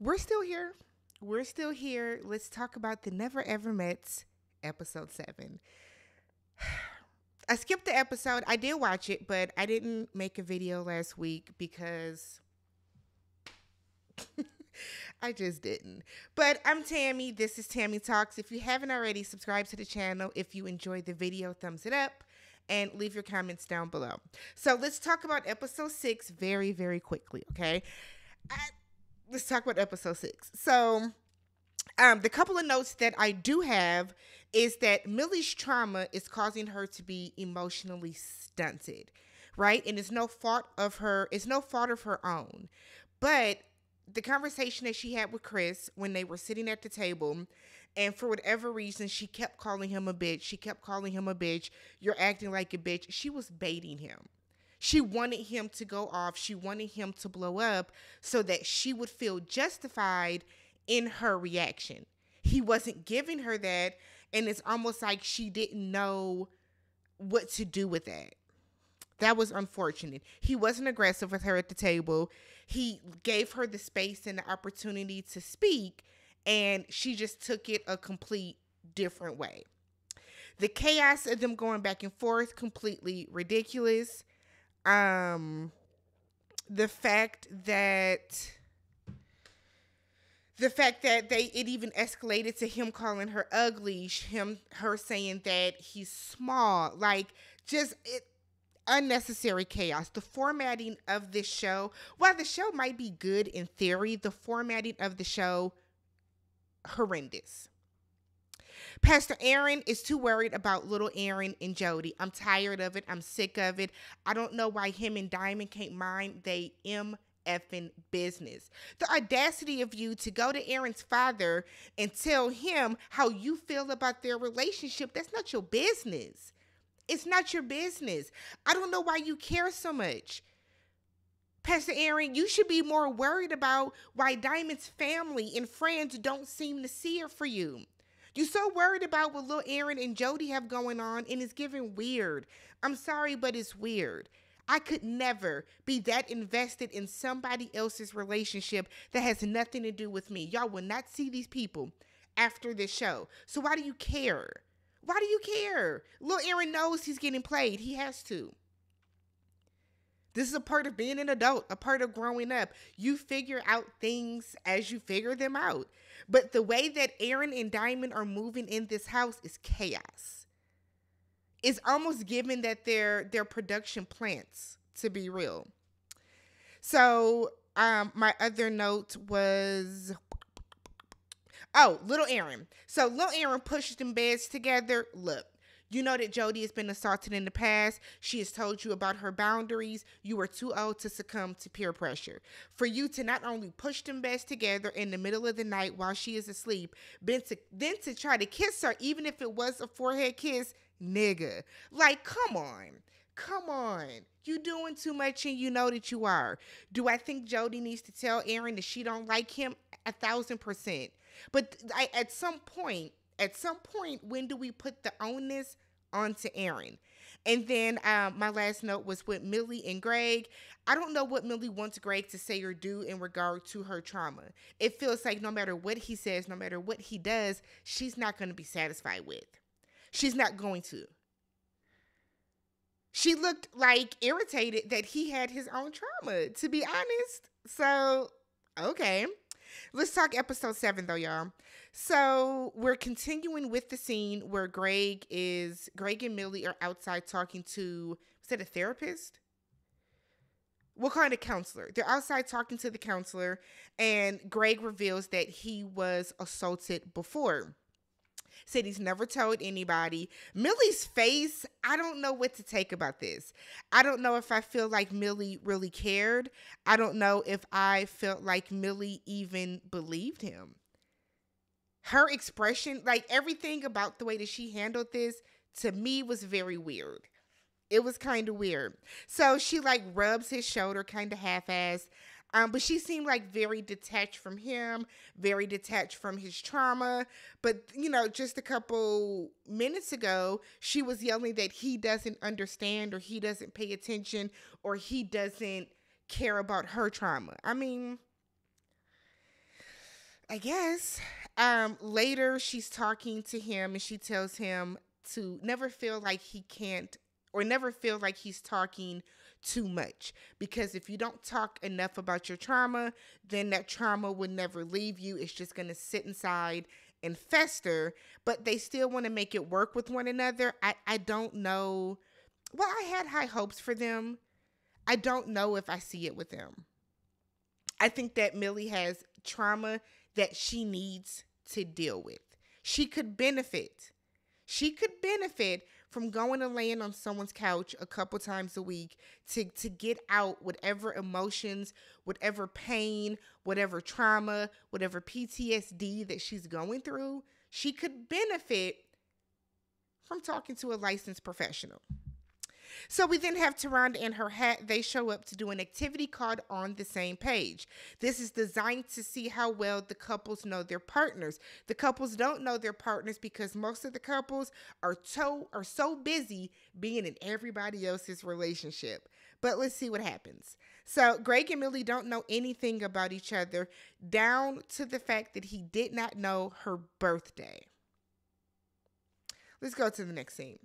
We're still here. We're still here. Let's talk about the Never Ever Mets, episode 7. I skipped the episode. I did watch it, but I didn't make a video last week because I just didn't. But I'm Tammy. This is TammyTalks. If you haven't already, subscribe to the channel. If you enjoyed the video, thumbs it up and leave your comments down below. So let's talk about episode 6 very, very quickly, okay? Let's talk about episode 6. So the couple of notes that I do have is that Millie's trauma is causing her to be emotionally stunted, right? And it's no fault of her. It's no fault of her own. But the conversation that she had with Chris when they were sitting at the table, and for whatever reason, she kept calling him a bitch. She kept calling him a bitch. You're acting like a bitch. She was baiting him. She wanted him to go off. She wanted him to blow up so that she would feel justified in her reaction. He wasn't giving her that, and it's almost like she didn't know what to do with that. That was unfortunate. He wasn't aggressive with her at the table. He gave her the space and the opportunity to speak, and she just took it a complete different way. The chaos of them going back and forth, completely ridiculous. The fact that it even escalated to him calling her ugly, her saying that he's small, like just unnecessary chaos. The formatting of this show, while the show might be good in theory, the formatting of the show, horrendous. Pastor Aaron is too worried about little Aaron and Jody. I'm tired of it. I'm sick of it. I don't know why him and Diamond can't mind they effing business. The audacity of you to go to Aaron's father and tell him how you feel about their relationship. That's not your business. It's not your business. I don't know why you care so much. Pastor Aaron, you should be more worried about why Diamond's family and friends don't seem to see her for you. You're so worried about what little Aaron and Jody have going on, and it's giving weird. I'm sorry, but it's weird. I could never be that invested in somebody else's relationship that has nothing to do with me. Y'all will not see these people after this show. So why do you care? Why do you care? Little Aaron knows he's getting played. He has to. This is a part of being an adult, a part of growing up. You figure out things as you figure them out. But the way that Aaron and Diamond are moving in this house is chaos. It's almost given that they're production plants, to be real. So my other note was, little Aaron. So little Aaron pushes them beds together. Look. You know that Jody has been assaulted in the past. She has told you about her boundaries. You were too old to succumb to peer pressure. For you to not only push them beds together in the middle of the night while she is asleep, then to try to kiss her, even if it was a forehead kiss, nigga. Like, come on. Come on. You doing too much and you know that you are. Do I think Jody needs to tell Aaron that she don't like him? 1,000%. But at some point, when do we put the onus onto Aaron? And then my last note was with Millie and Gregg. I don't know what Millie wants Gregg to say or do in regard to her trauma. It feels like no matter what he says, no matter what he does, she's not going to be satisfied with. She's not going to. She looked like irritated that he had his own trauma, to be honest. So, okay. Let's talk episode 7 though, y'all. So we're continuing with the scene where Gregg and Millie are outside talking to, was that a therapist? We'll call it a counselor. They're outside talking to the counselor, and Gregg reveals that he was assaulted before. Said he's never told anybody. Millie's face, I don't know what to take about this. I don't know if I feel like Millie really cared. I don't know if I felt like Millie even believed him. Her expression, like everything about the way that she handled this, to me was very weird. It was kind of weird. So she like rubs his shoulder kind of half-assed. But she seemed like very detached from him, very detached from his trauma. But, you know, just a couple minutes ago, she was yelling that he doesn't understand or he doesn't pay attention or he doesn't care about her trauma. I mean, I guess. Later, she's talking to him and she tells him to never feel like he can't or never feel like he's talking too much. Because if you don't talk enough about your trauma, then that trauma will never leave you. It's just going to sit inside and fester. But they still want to make it work with one another. I don't know. Well, I had high hopes for them. I don't know if I see it with them. I think that Millie has trauma that she needs to deal with. She could benefit. She could benefit from going and laying on someone's couch a couple times a week to get out whatever emotions, whatever pain, whatever trauma, whatever PTSD that she's going through. She could benefit from talking to a licensed professional. So we then have Taronda and her hat. They show up to do an activity called On the Same Page. This is designed to see how well the couples know their partners. The couples don't know their partners because most of the couples are so busy being in everybody else's relationship. But let's see what happens. So Gregg and Millie don't know anything about each other, down to the fact that he did not know her birthday. Let's go to the next scene.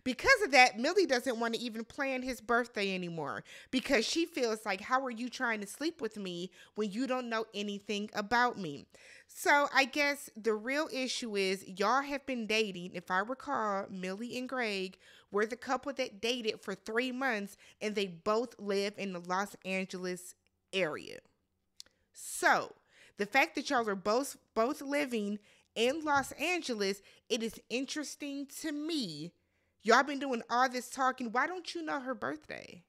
Because of that, Millie doesn't want to even plan his birthday anymore because she feels like, how are you trying to sleep with me when you don't know anything about me? So I guess the real issue is y'all have been dating. If I recall, Millie and Gregg were the couple that dated for 3 months and they both live in the Los Angeles area. So the fact that y'all are both living in Los Angeles, it is interesting to me. Y'all been doing all this talking. Why don't you know her birthday?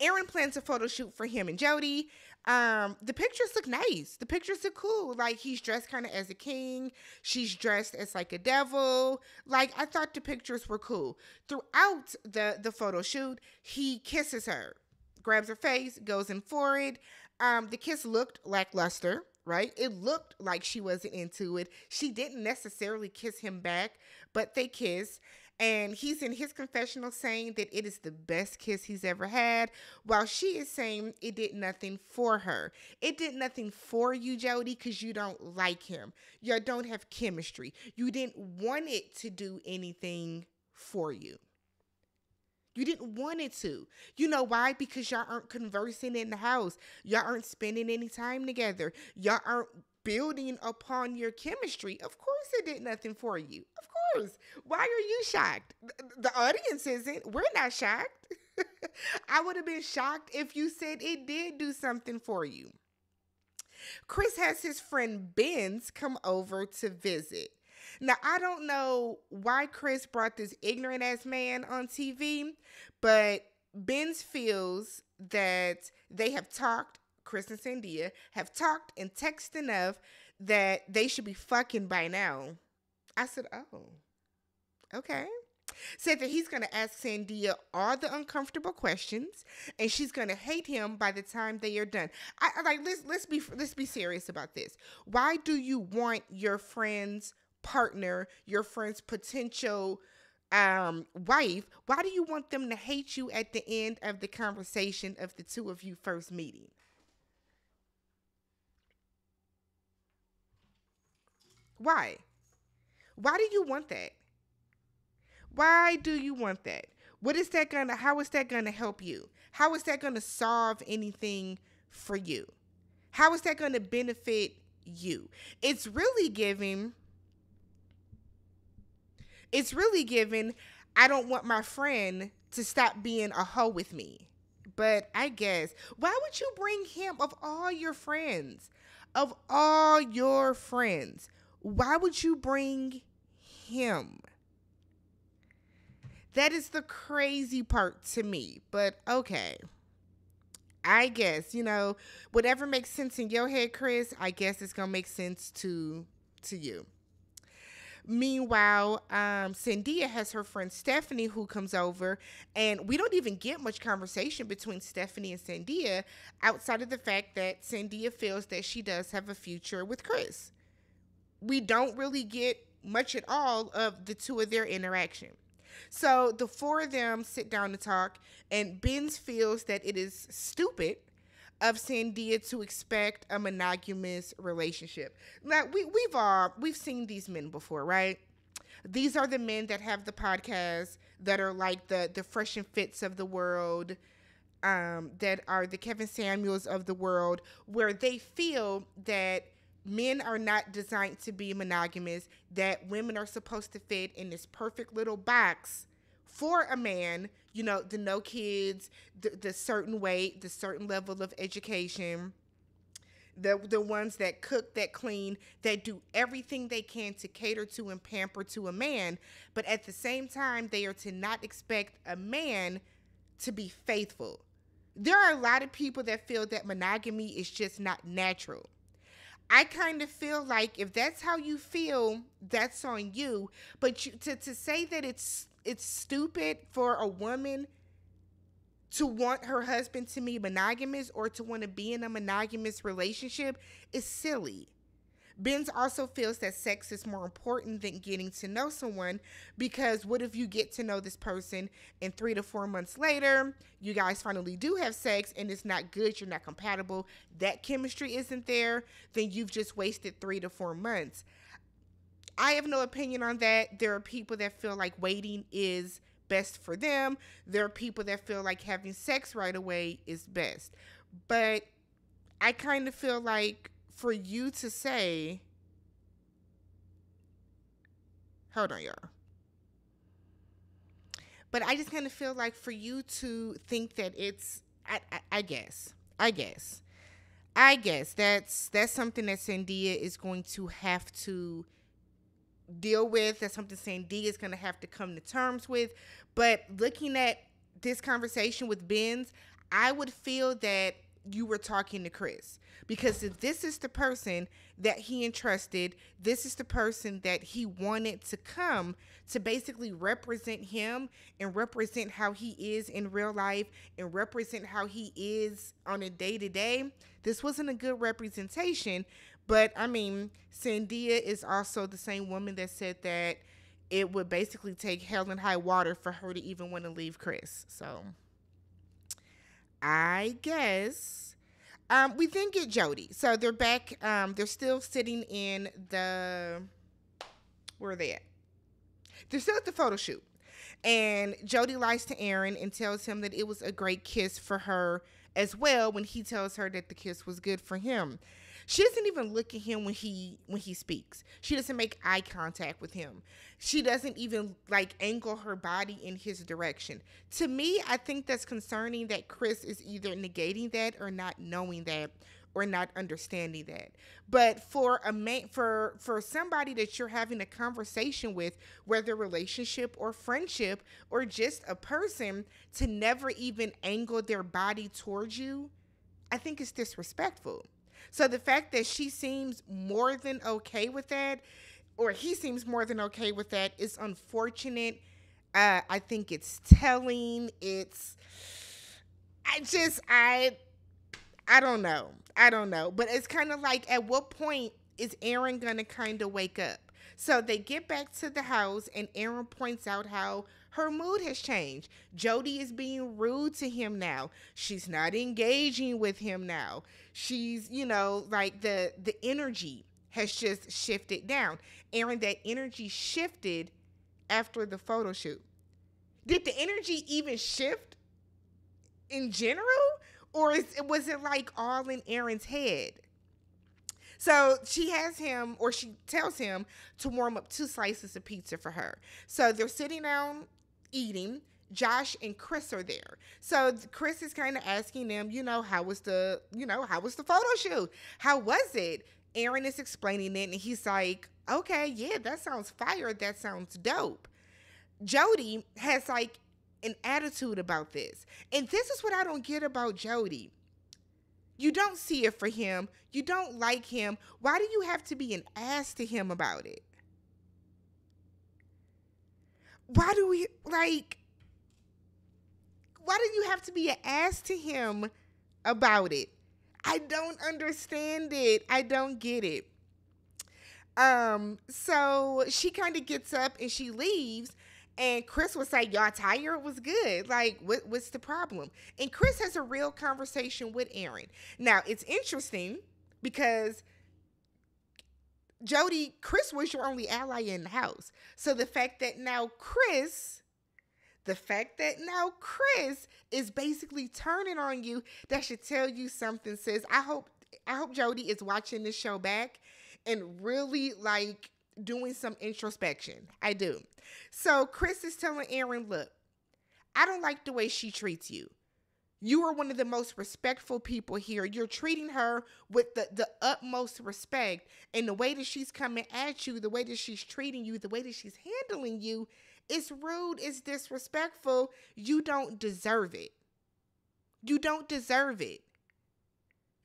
Aaron plans a photo shoot for him and Jody. The pictures look nice. The pictures are cool. Like, he's dressed kind of as a king. She's dressed as like a devil. Like, I thought the pictures were cool. Throughout the photo shoot, he kisses her, grabs her face, goes in for it. The kiss looked lackluster, right? It looked like she wasn't into it. She didn't necessarily kiss him back, but they kiss. And he's in his confessional saying that it is the best kiss he's ever had, while she is saying it did nothing for her. It did nothing for you, Jody, because you don't like him. You don't have chemistry. You didn't want it to do anything for you. You didn't want it to. You know why? Because y'all aren't conversing in the house. Y'all aren't spending any time together. Y'all aren't building upon your chemistry. Of course it did nothing for you. Of course. Why are you shocked? The audience isn't. We're not shocked. I would have been shocked if you said it did do something for you. Chris has his friend Benz come over to visit. Now, I don't know why Chris brought this ignorant ass man on TV, but Benz feels that they have talked, Chris and Sandia have talked and texted enough that they should be fucking by now. I said, oh, okay. Said that he's going to ask Sandia all the uncomfortable questions and she's going to hate him by the time they are done. I like, let's be serious about this. Why do you want your friend's partner, your friend's potential wife, why do you want them to hate you at the end of the conversation of the two of you first meeting? Why? Why do you want that? Why do you want that? How is that gonna help you? How is that gonna solve anything for you? How is that gonna benefit you? It's really giving, I don't want my friend to stop being a hoe with me. But I guess, why would you bring him of all your friends? Of all your friends, why would you bring him? That is the crazy part to me. But okay. I guess, whatever makes sense in your head, Chris, I guess it's going to make sense to you. Meanwhile, Sandia has her friend Stephanie who comes over, and we don't even get much conversation between Stephanie and Sandia outside of the fact that Sandia feels that she does have a future with Chris. We don't really get much at all of the two of their interaction. So the four of them sit down to talk, and Benz feels that it is stupid of Sandia to expect a monogamous relationship. Now we've seen these men before, right? These are the men that have the podcast that are like the Fresh and Fits of the world, that are the Kevin Samuels of the world, where they feel that men are not designed to be monogamous, that women are supposed to fit in this perfect little box for a man, the no kids, the certain weight, the certain level of education, the ones that cook, that clean, that do everything they can to cater to and pamper to a man, but at the same time, they are to not expect a man to be faithful. There are a lot of people that feel that monogamy is just not natural. I kind of feel like if that's how you feel, that's on you. But to say that it's stupid for a woman to want her husband to be monogamous or to want to be in a monogamous relationship is silly. Benz also feels that sex is more important than getting to know someone, because what if you get to know this person and 3 to 4 months later, you guys finally do have sex and it's not good, you're not compatible, that chemistry isn't there, then you've just wasted 3 to 4 months. I have no opinion on that. There are people that feel like waiting is best for them. There are people that feel like having sex right away is best. But I kind of feel like for you to say, hold on, y'all. But I just kind of feel like for you to think that it's, I guess that's something that Sandia is going to have to deal with. That's something Sandia is going to have to come to terms with. But looking at this conversation with Benz, I would feel that you were talking to Chris, because if this is the person that he entrusted, this is the person that he wanted to come to basically represent him and represent how he is in real life and represent how he is on a day-to-day, this wasn't a good representation. But I mean, Sandia is also the same woman that said that it would basically take hell and high water for her to even want to leave Chris. So I guess we then get Jody. So they're back. They're still sitting in the, where are they at? They're still at the photo shoot. And Jody lies to Aaron and tells him that it was a great kiss for her as well, when he tells her that the kiss was good for him. She doesn't even look at him when he speaks. She doesn't make eye contact with him. She doesn't even like angle her body in his direction. To me, I think that's concerning, that Chris is either negating that or not knowing that or not understanding that. But for a man, for somebody that you're having a conversation with, whether relationship or friendship or just a person, to never even angle their body towards you, I think it's disrespectful. So the fact that she seems more than okay with that, or he seems more than okay with that, is unfortunate. I think it's telling. I don't know. But it's kind of like, at what point is Aaron going to kind of wake up? So they get back to the house and Aaron points out how her mood has changed. Jody is being rude to him now. She's not engaging with him now. She's, like the energy has just shifted down. Aaron, that energy shifted after the photo shoot. Did the energy even shift in general? Or was it like all in Aaron's head? So she tells him to warm up 2 slices of pizza for her. So they're sitting down eating. Josh and Chris are there. So Chris is kind of asking them, how was the photo shoot? How was it? Aaron is explaining it and he's like, okay, yeah, that sounds fire. That sounds dope. Jody has like an attitude about this. And this is what I don't get about Jody. You don't see it for him. You don't like him. Why do you have to be an ass to him about it? Why do you have to be an ass to him about it? I don't understand it. I don't get it. So she kind of gets up and she leaves. And Chris was like, y'all tired? Was good. Like, what's the problem? And Chris has a real conversation with Aaron. Now, it's interesting because Jody, Chris was your only ally in the house. So the fact that now Chris is basically turning on you, that should tell you something, sis. I hope Jody is watching this show back and really like doing some introspection. I do. So Chris is telling Aaron, look, I don't like the way she treats you. You are one of the most respectful people here. You're treating her with the utmost respect. And the way that she's coming at you, the way that she's treating you, the way that she's handling you, it's rude, it's disrespectful. You don't deserve it. You don't deserve it.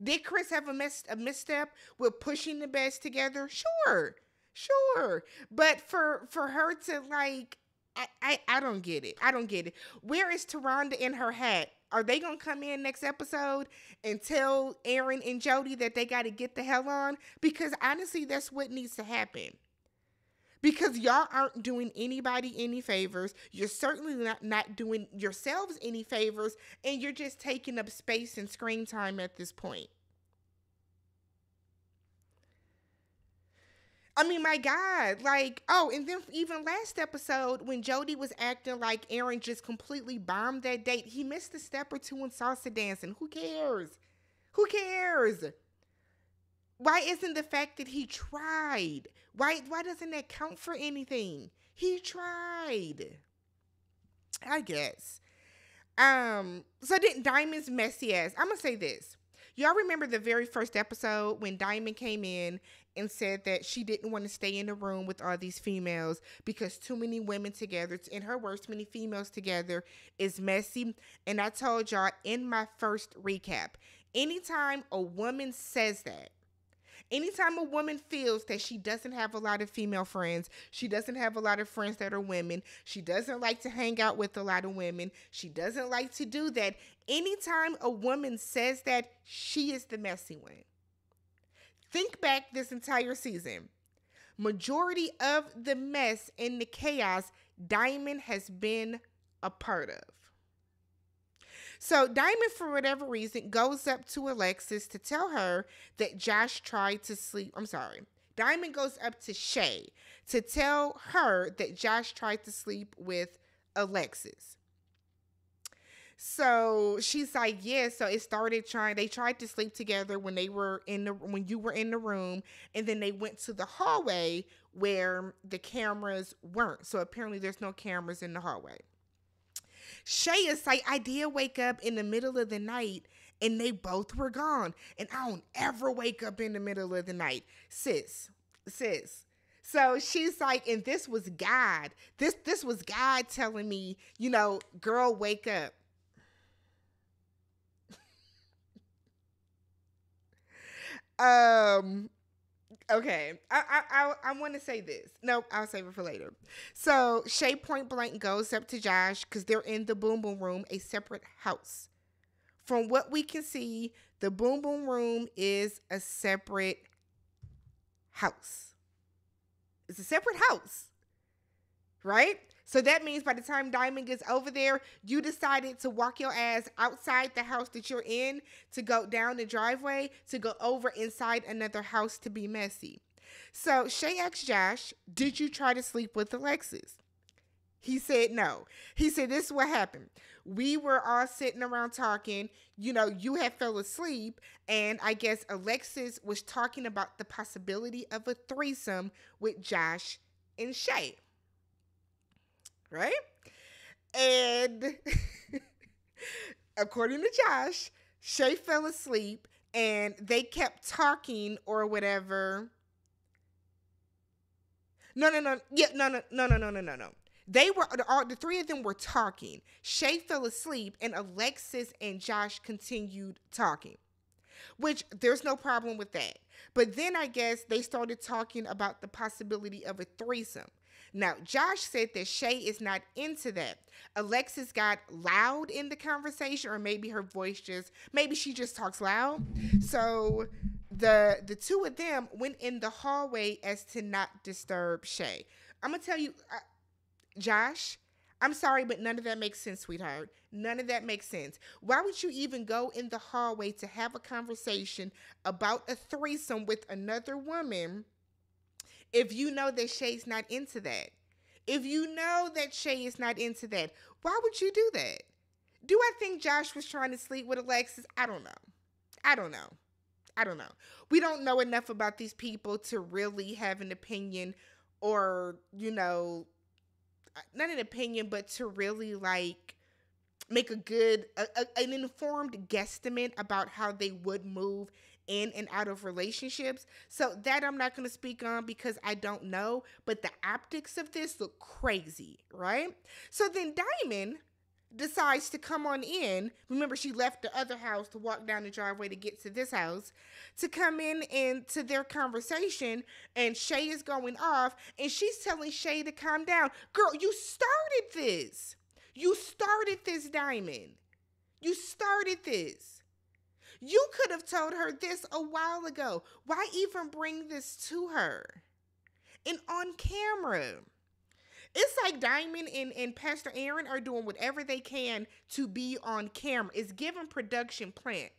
Did Chris have a misstep with pushing the beds together? Sure. But for her to like, I don't get it. I don't get it. Where is Taronda in her hat? Are they going to come in next episode and tell Aaron and Jody that they got to get the hell on? Because honestly, that's what needs to happen. Because y'all aren't doing anybody any favors. You're certainly not doing yourselves any favors. And you're just taking up space and screen time at this point. I mean, my God, like, oh, and then even last episode when Jody was acting like Aaron just completely bombed that date, he missed a step or two in salsa dancing. Who cares? Who cares? Why isn't the fact that he tried? Why doesn't that count for anything? He tried. I guess. So then Diamond's messy ass. I'm going to say this. Y'all remember the very first episode when Diamond came in and said that she didn't want to stay in the room with all these females because too many women together, in her words, too many females together is messy. And I told y'all in my first recap, anytime a woman says that, anytime a woman feels that she doesn't have a lot of female friends, she doesn't have a lot of friends that are women, she doesn't like to hang out with a lot of women, she doesn't like to do that, anytime a woman says that, she is the messy one. Think back this entire season. Majority of the mess and the chaos, Diamond has been a part of. So Diamond, for whatever reason, goes up to Alexis to tell her that Josh tried to sleep. Diamond goes up to Shay to tell her that Josh tried to sleep with Alexis. So she's like, yeah, so it started they tried to sleep together when you were in the room, and then they went to the hallway where the cameras weren't. So apparently there's no cameras in the hallway. Shay is like, I did wake up in the middle of the night and they both were gone. And I don't ever wake up in the middle of the night. Sis. So she's like, and this was God. This was God telling me, girl, wake up. Okay, I want to say this. No, I'll save it for later. So Shay point blank goes up to Josh because they're in the Boom Boom Room, a separate house. From what we can see, the Boom Boom Room is a separate house. It's a separate house, right? So that means by the time Diamond gets over there, you decided to walk your ass outside the house that you're in, to go down the driveway, to go over inside another house to be messy. So Shay asked Josh, did you try to sleep with Alexis? He said no. He said, this is what happened. We were all sitting around talking. You had fell asleep, and I guess Alexis was talking about the possibility of a threesome with Josh and Shay. Right? And according to Josh, Shay fell asleep and they kept talking or whatever. No. They were, the three of them were talking. Shay fell asleep and Alexis and Josh continued talking, which there's no problem with that. But then I guess they started talking about the possibility of a threesome. Now, Josh said that Shay is not into that. Alexis got loud in the conversation, or maybe maybe she just talks loud. So the two of them went in the hallway as to not disturb Shay. I'm going to tell you, Josh, I'm sorry, but none of that makes sense, sweetheart. None of that makes sense. Why would you even go in the hallway to have a conversation about a threesome with another woman if you know that Shay's not into that? If you know that Shay is not into that, why would you do that? Do I think Josh was trying to sleep with Alexis? I don't know. I don't know. I don't know. We don't know enough about these people to really have an opinion or, not an opinion, but to really like make an informed guesstimate about how they would move in and out of relationships. So that I'm not going to speak on because I don't know, but the optics of this look crazy, right? So then Diamond decides to come on in. Remember, she left the other house to walk down the driveway to get to this house, to come in and to their conversation, and Shay is going off, and she's telling Shay to calm down. Girl, you started this. You started this, Diamond. You started this. You could have told her this a while ago. Why even bring this to her? And on camera. It's like Diamond and Pastor Aaron are doing whatever they can to be on camera. It's given production plant.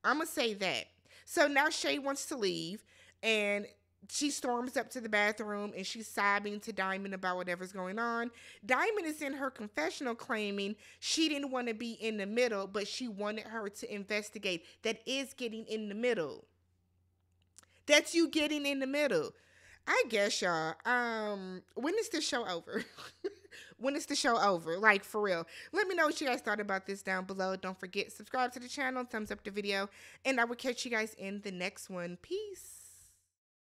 I'm going to say that. So now Shay wants to leave, and she storms up to the bathroom, and she's sobbing to Diamond about whatever's going on. Diamond is in her confessional claiming she didn't want to be in the middle, but she wanted her to investigate. That is getting in the middle. That's you getting in the middle. I guess, y'all, when is this show over? When is the show over? Like, for real. Let me know what you guys thought about this down below. Don't forget, subscribe to the channel, thumbs up the video, and I will catch you guys in the next one. Peace.